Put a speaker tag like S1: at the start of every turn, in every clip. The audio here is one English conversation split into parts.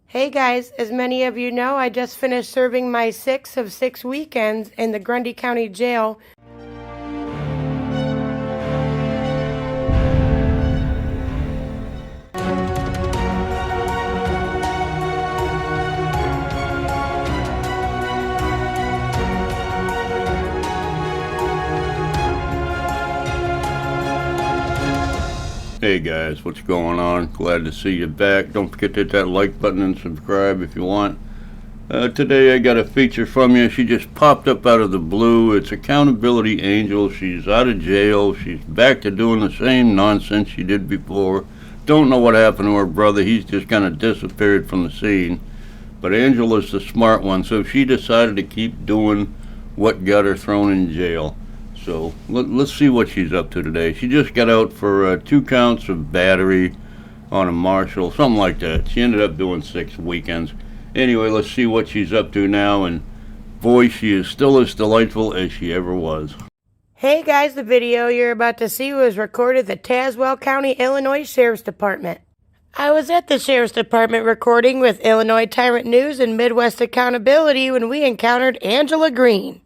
S1: Hey guys, as many of you know, I just finished serving my 6 of 6 weekends in the Grundy County Jail.
S2: Hey guys, what's going on? Glad to see you back. Don't forget to hit that like button and subscribe if you want. Today I got a feature from you. She just popped up out of the blue. It's Accountability Angel. She's out of jail. She's back to doing the same nonsense she did before. Don't know what happened to her brother. He's just kind of disappeared from the scene. But Angela's the smart one, so she decided to keep doing what got her thrown in jail. So let's see what she's up to today. She just got out for 2 counts of battery on a marshal, something like that. She ended up doing 6 weekends. Anyway, let's see what she's up to now, and boy, she is still as delightful as she ever was.
S1: Hey guys, the video you're about to see was recorded at the Tazewell County, Illinois Sheriff's Department. I was at the Sheriff's Department recording with Illinois Tyrant News and Midwest Accountability when we encountered Angela Green.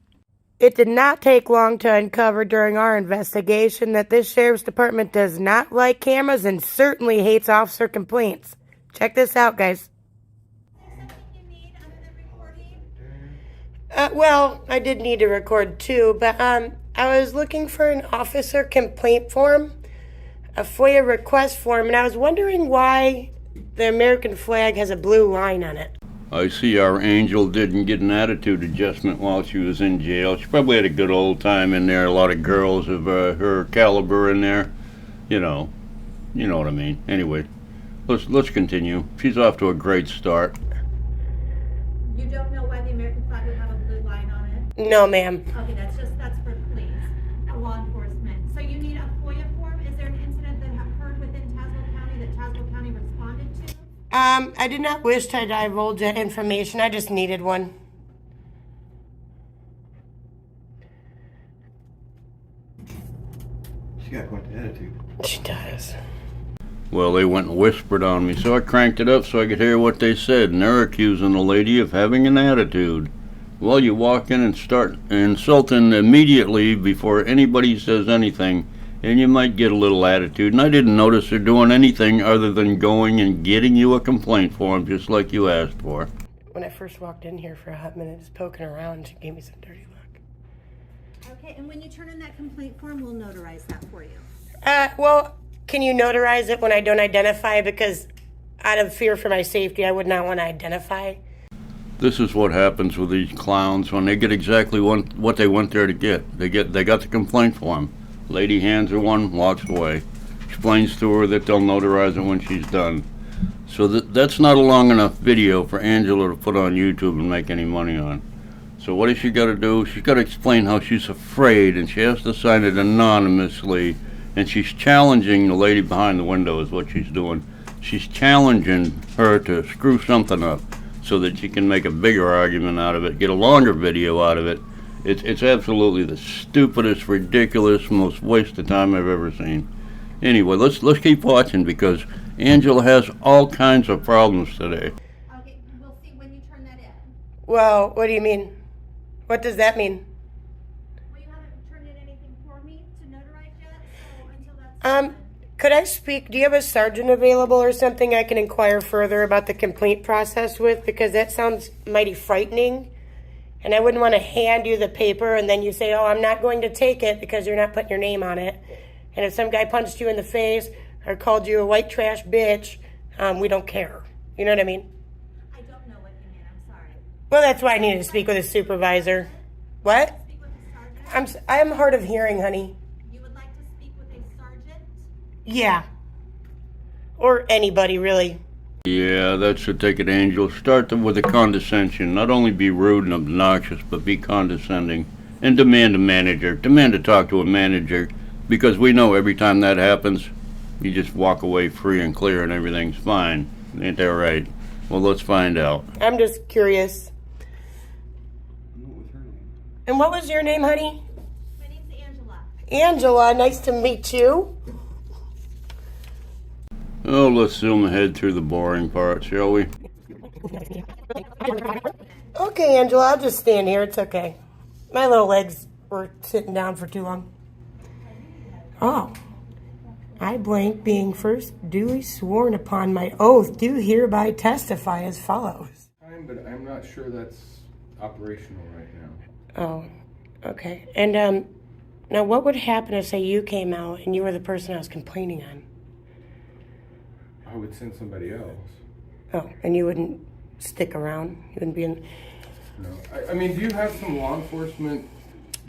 S1: It did not take long to uncover during our investigation that this Sheriff's Department does not like cameras and certainly hates officer complaints. Check this out, guys.
S3: Is there something you need other than recording?
S1: Well, I did need to record too, but I was looking for an officer complaint form, a FOIA request form, and I was wondering why the American flag has a blue line on it.
S2: I see our Angel didn't get an attitude adjustment while she was in jail. She probably had a good old time in there. A lot of girls of her caliber in there. You know what I mean. Anyway, let's continue. She's off to a great start.
S3: You don't know why the American flag would have a blue line on it?
S1: No, ma'am.
S3: Okay, that's for police, law enforcement. So you need a FOIA form? Is there an incident that occurred within Tazewell County that Tazewell County responded to?
S1: I did not wish to divulge that information. I just needed one.
S4: She got quite the attitude.
S1: She does.
S2: Well, they went and whispered on me, so I cranked it up so I could hear what they said, and they're accusing the lady of having an attitude. Well, you walk in and start insulting immediately before anybody says anything, and you might get a little attitude. And I didn't notice her doing anything other than going and getting you a complaint form just like you asked for.
S1: When I first walked in here for a hot minute, just poking around, she gave me some dirty look.
S3: Okay, and when you turn in that complaint form, we'll notarize that for you.
S1: Well, can you notarize it when I don't identify? Because out of fear for my safety, I would not want to identify.
S2: This is what happens with these clowns when they get exactly what they went there to get. They got the complaint form. Lady hands her one, walks away. Explains to her that they'll notarize it when she's done. So that's not a long enough video for Angela to put on YouTube and make any money on. So what has she got to do? She's got to explain how she's afraid, and she has to sign it anonymously. And she's challenging the lady behind the window is what she's doing. She's challenging her to screw something up so that she can make a bigger argument out of it, get a longer video out of it. It's absolutely the stupidest, ridiculous, most wasted time I've ever seen. Anyway, let's keep watching because Angela has all kinds of problems today.
S3: Okay, we'll see when you turn that in.
S1: Well, what do you mean? What does that mean?
S3: Well, you haven't turned in anything for me to notarize yet, so until that's done.
S1: Could I speak? Do you have a sergeant available or something I can inquire further about the complaint process with? Because that sounds mighty frightening. And I wouldn't want to hand you the paper and then you say, oh, I'm not going to take it because you're not putting your name on it. And if some guy punched you in the face or called you a white trash bitch, we don't care. You know what I mean?
S3: I don't know what you mean, I'm sorry.
S1: Well, that's why I needed to speak with a supervisor. What?
S3: Speak with a sergeant?
S1: I'm hard of hearing, honey.
S3: You would like to speak with a sergeant?
S1: Yeah. Or anybody, really.
S2: Yeah, that should take it, Angel. Start with a condescension. Not only be rude and obnoxious, but be condescending. And demand a manager. Demand to talk to a manager. Because we know every time that happens, you just walk away free and clear and everything's fine. Ain't that right? Well, let's find out.
S1: I'm just curious.
S4: What was her name?
S1: And what was your name, honey?
S3: My name's Angela.
S1: Angela, nice to meet you.
S2: Oh, let's zoom ahead through the boring part, shall we?
S1: Okay, Angela, I'll just stand here. It's okay. My little legs were sitting down for too long. Oh. I blank being first duly sworn upon my oath do hereby testify as follows.
S5: But I'm not sure that's operational right now.
S1: Oh, okay. And now what would happen if, say, you came out and you were the person I was complaining on?
S5: I would send somebody else.
S1: Oh, and you wouldn't stick around? You wouldn't be in...
S5: No. I mean, do you have some law enforcement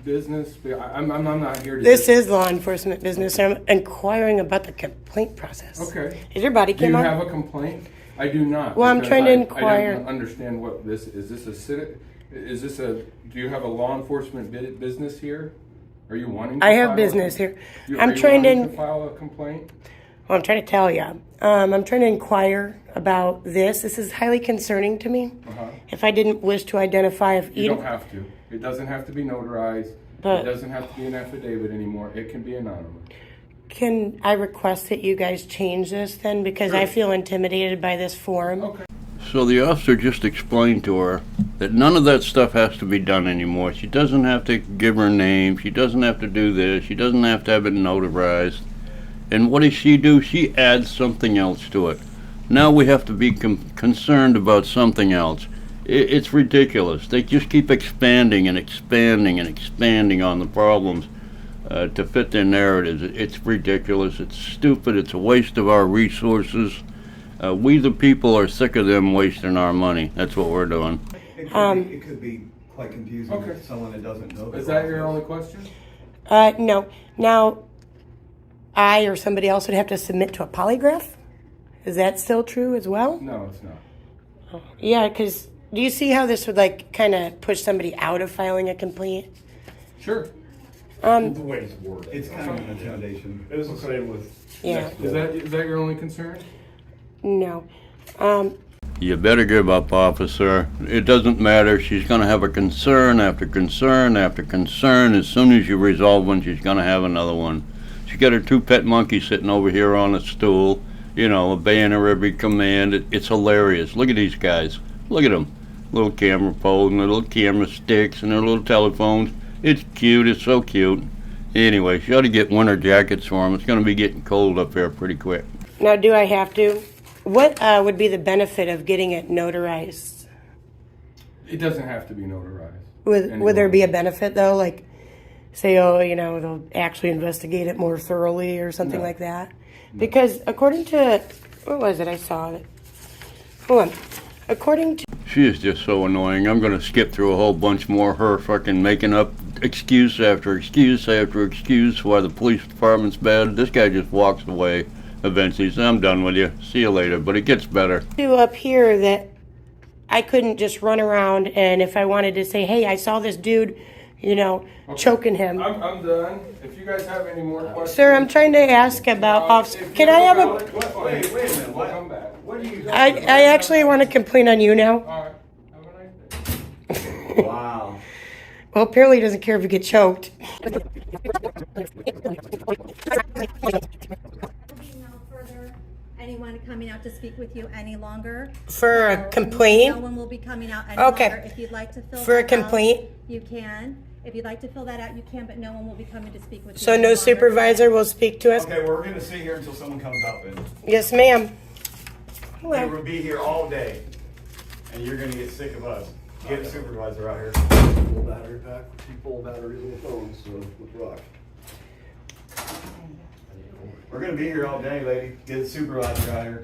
S5: business? I'm not here to...
S1: This is law enforcement business. I'm inquiring about the complaint process.
S5: Okay.
S1: Is your body
S5: Do
S1: cam
S5: you
S1: on?
S5: have a complaint? I do not.
S1: Well, I'm
S5: because
S1: trying to
S5: I
S1: inquire.
S5: don't understand what this is. Do you have a law enforcement business here? Are you wanting to
S1: I have
S5: file
S1: business here.
S5: Are
S1: I'm
S5: you
S1: trying
S5: wanting
S1: to...
S5: file a complaint?
S1: Well, I'm trying to tell you. I'm trying to inquire about this. This is highly concerning to me. If I didn't wish to identify if
S5: You don't have to. It doesn't have to be notarized.
S1: But-
S5: It doesn't have to be an affidavit anymore. It can be anonymous.
S1: Can I request that you guys change this then? Because I feel intimidated by this form.
S5: Okay.
S2: So the officer just explained to her that none of that stuff has to be done anymore. She doesn't have to give her name. She doesn't have to do this. She doesn't have to have it notarized. And what does she do? She adds something else to it. Now we have to be concerned about something else. It's ridiculous. They just keep expanding and expanding and expanding on the problems to fit their narratives. It's ridiculous. It's stupid. It's a waste of our resources. We the people are sick of them wasting our money. That's what we're doing.
S4: It could be quite confusing
S5: Okay.
S4: to someone that doesn't know.
S5: Is that your only question?
S1: No. Now, I or somebody else would have to submit to a polygraph? Is that still true as well?
S5: No, it's not.
S1: Yeah, because do you see how this would, like, kind of push somebody out of filing a complaint?
S5: Sure.
S6: The way it's worded.
S4: It's kind of an intimidation.
S6: It was the same with.
S1: Yeah.
S5: Is that your only concern?
S1: No.
S2: You better give up, officer. It doesn't matter. She's going to have a concern after concern after concern. As soon as you resolve one, she's going to have another one. She's got her two pet monkeys sitting over here on a stool, obeying her every command. It's hilarious. Look at these guys. Look at them. Little camera pole and little camera sticks and their little telephones. It's cute. It's so cute. Anyway, she ought to get winter jackets for them. It's going to be getting cold up there pretty quick.
S1: Now, do I have to? What would be the benefit of getting it notarized?
S5: It doesn't have to be notarized.
S1: Would there be a benefit, though? Like, say, they'll actually investigate it more thoroughly or something like that? Because according to, what was it I saw? Hold on. According to...
S2: She is just so annoying. I'm going to skip through a whole bunch more of her fucking making up excuse after excuse after excuse why the police department's bad. This guy just walks away. Eventually says, I'm done with you. See you later. But it gets better.
S1: Up here that I couldn't just run around and if I wanted to say, hey, I saw this dude, choking him.
S5: I'm done. If you guys have any more questions.
S1: Sir, I'm trying to ask about officer. Can I have a...
S5: Wait a minute. We'll come back. What do you
S1: I actually want to complain on you now.
S5: All right. Have a nice day.
S4: Wow.
S1: Well, apparently he doesn't care if you get choked.
S3: Anyone coming out to speak with you any longer?
S1: For a
S3: No
S1: complaint?
S3: one will be coming out any
S1: Okay.
S3: longer. If you'd like to fill
S1: For a
S3: that
S1: complaint?
S3: out, you can. If you'd like to fill that out, you can, but no one will be coming to speak with you.
S1: So
S3: any
S1: no
S3: longer.
S1: supervisor will speak to us?
S6: Okay, well, we're gonna sit here until someone comes out then.
S1: Yes, ma'am.
S6: They
S1: Hello.
S6: will be here all day, and you're gonna get sick of us. Get a supervisor out here.
S7: Full battery pack, two full batteries on the phone, so with rock.
S6: We're gonna be here all day, lady. Get a supervisor out here.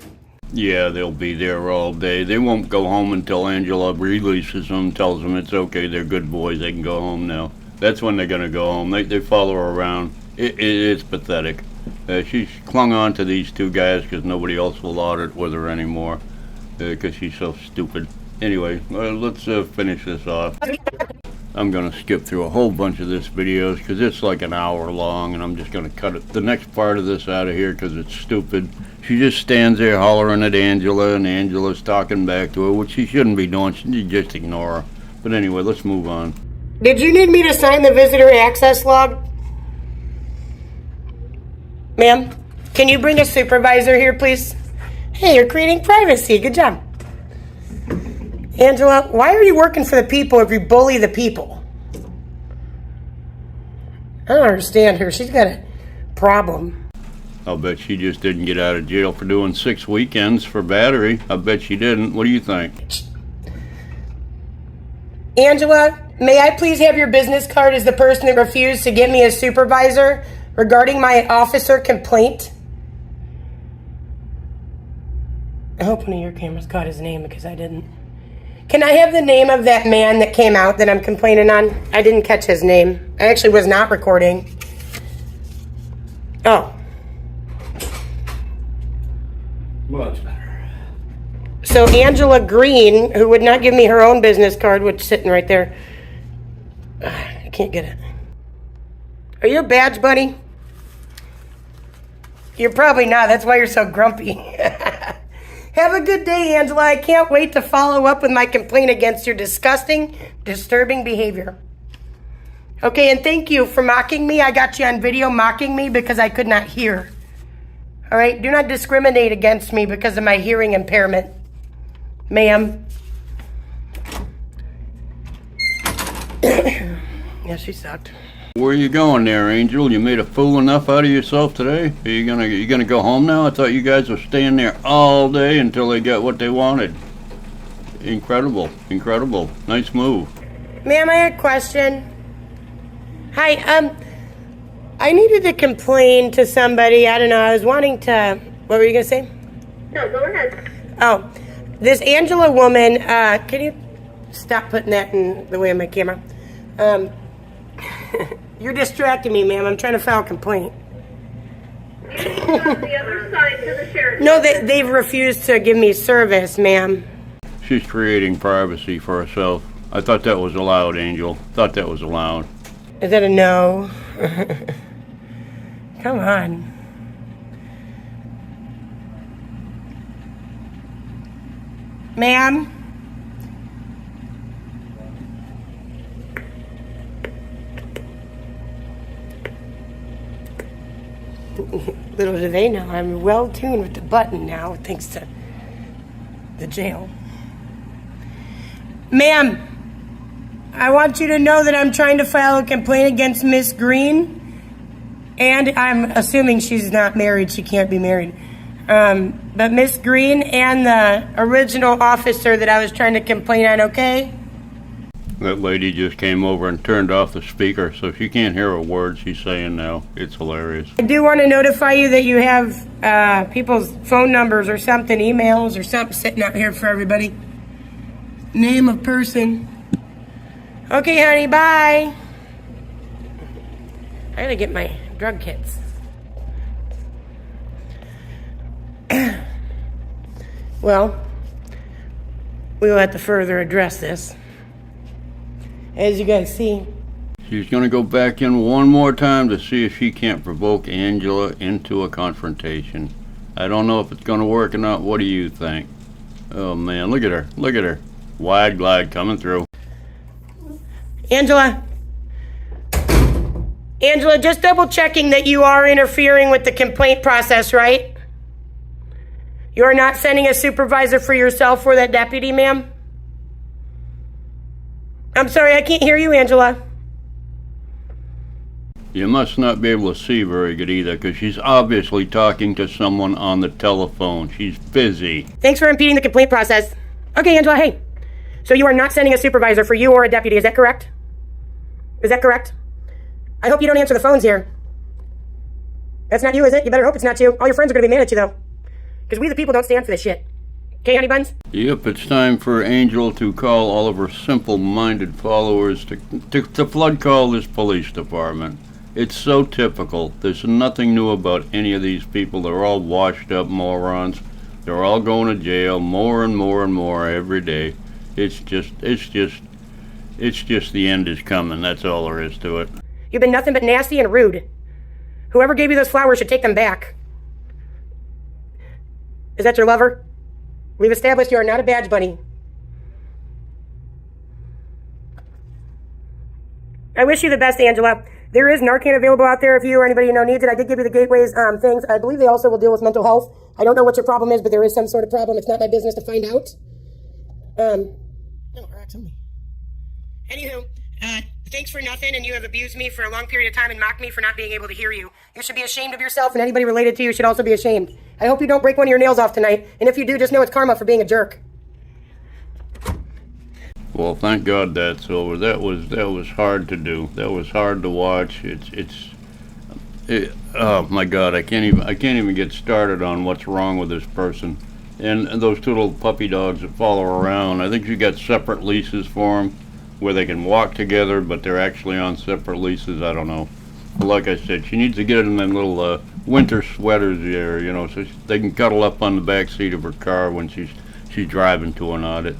S2: Yeah, they'll be there all day. They won't go home until Angela releases them, tells them it's okay, they're good boys, they can go home now. That's when they're going to go home. They follow her around. It's pathetic. She's clung on to these two guys because nobody else will audit with her anymore because she's so stupid. Anyway, let's finish this off. I'm going to skip through a whole bunch of this videos because it's like an hour long and I'm just going to cut the next part of this out of here because it's stupid. She just stands there hollering at Angela and Angela's talking back to her, which she shouldn't be doing. She should just ignore her. But anyway, let's move on.
S1: Did you need me to sign the visitor access log? Ma'am, can you bring a supervisor here, please? Hey, you're creating privacy. Good job. Angela, why are you working for the people if you bully the people? I don't understand her. She's got a problem.
S2: I'll bet she just didn't get out of jail for doing 6 weekends for battery. I bet she didn't. What do you think?
S1: Angela, may I please have your business card as the person that refused to give me a supervisor regarding my officer complaint? I hope one of your cameras caught his name because I didn't. Can I have the name of that man that came out that I'm complaining on? I didn't catch his name. I actually was not recording. Oh.
S7: Much better.
S1: So Angela Green, who would not give me her own business card, which is sitting right there. I can't get it. Are you a badge buddy? You're probably not. That's why you're so grumpy. Have a good day, Angela. I can't wait to follow up with my complaint against your disgusting, disturbing behavior. Okay, and thank you for mocking me. I got you on video mocking me because I could not hear. All right, do not discriminate against me because of my hearing impairment, ma'am. Yeah, she sucked.
S2: Where you going there, Angel? You made a fool enough out of yourself today? Are you gonna go home now? I thought you guys were staying there all day until they got what they wanted. Incredible, incredible. Nice move.
S1: Ma'am, I had a question. Hi, I needed to complain to somebody. I don't know, I was wanting to... What were you gonna say?
S8: No, go ahead.
S1: Oh, this Angela woman, can you stop putting that in the way of my camera? You're distracting me, ma'am. I'm trying to file a complaint.
S8: You need to go to the other side to the sheriff.
S1: No, they've refused to give me service, ma'am.
S2: She's creating privacy for herself. I thought that was allowed, Angel. Thought that was allowed.
S1: Is that a no? Come on. Ma'am? Little do they know, I'm well tuned with the button now, thanks to the jail. Ma'am, I want you to know that I'm trying to file a complaint against Miss Green, and I'm assuming she's not married, she can't be married. But Miss Green and the original officer that I was trying to complain on, okay?
S2: That lady just came over and turned off the speaker, so she can't hear a word she's saying now. It's hilarious.
S1: I do want to notify you that you have people's phone numbers or something, emails or something sitting out here for everybody. Name of person. Okay, honey, bye. I gotta get my drug kits. Well, we will have to further address this. As you guys see.
S2: She's going to go back in one more time to see if she can't provoke Angela into a confrontation. I don't know if it's going to work or not. What do you think? Oh, man, look at her. Look at her. Wide glide coming through.
S1: Angela, just double checking that you are interfering with the complaint process, right? You are not sending a supervisor for yourself or that deputy, ma'am? I'm sorry, I can't hear you, Angela.
S2: You must not be able to see very good either, because she's obviously talking to someone on the telephone. She's busy.
S1: Thanks for impeding the complaint process. Okay, Angela, hey. So you are not sending a supervisor for you or a deputy, is that correct? Is that correct? I hope you don't answer the phones here. That's not you, is it? You better hope it's not you. All your friends are going to be mad at you, though. Because we the people don't stand for this shit. Okay, honey buns?
S2: Yep, it's time for Angel to call all of her simple-minded followers to flood call this police department. It's so typical. There's nothing new about any of these people. They're all washed up morons. They're all going to jail more and more and more every day. It's just the end is coming. That's all there is to it.
S1: You've been nothing but nasty and rude. Whoever gave you those flowers should take them back. Is that your lover? We've established you are not a badge bunny. I wish you the best, Angela. There is Narcan available out there if you or anybody you know needs it. I did give you the Gateways things. I believe they also will deal with mental health. I don't know what your problem is, but there is some sort of problem. It's not my business to find out. No, actually. Anywho, thanks for nothing, and you have abused me for a long period of time and mocked me for not being able to hear you. You should be ashamed of yourself, and anybody related to you should also be ashamed. I hope you don't break one of your nails off tonight, and if you do, just know it's karma for being a jerk.
S2: Well, thank God that's over. That was hard to do. That was hard to watch. Oh my God, I can't even get started on what's wrong with this person. And those two little puppy dogs that follow around. I think you got separate leases for them, where they can walk together, but they're actually on separate leases. I don't know. But like I said, she needs to get in them little winter sweaters there, you know, so they can cuddle up on the back seat of her car when she's driving to an audit.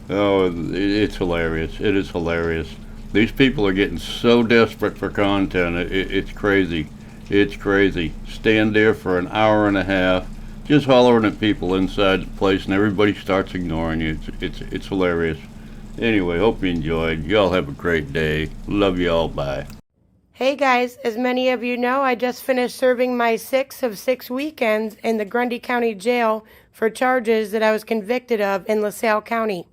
S2: Oh, it's hilarious. It is hilarious. These people are getting so desperate for content. It's crazy. It's crazy. Stand there for an hour and a half, just hollering at people inside the place, and everybody starts ignoring you. It's hilarious. Anyway, hope you enjoyed. Y'all have a great day. Love y'all. Bye.
S1: Hey guys, as many of you know, I just finished serving my 6 of 6 weekends in the Grundy County Jail for charges that I was convicted of in LaSalle County.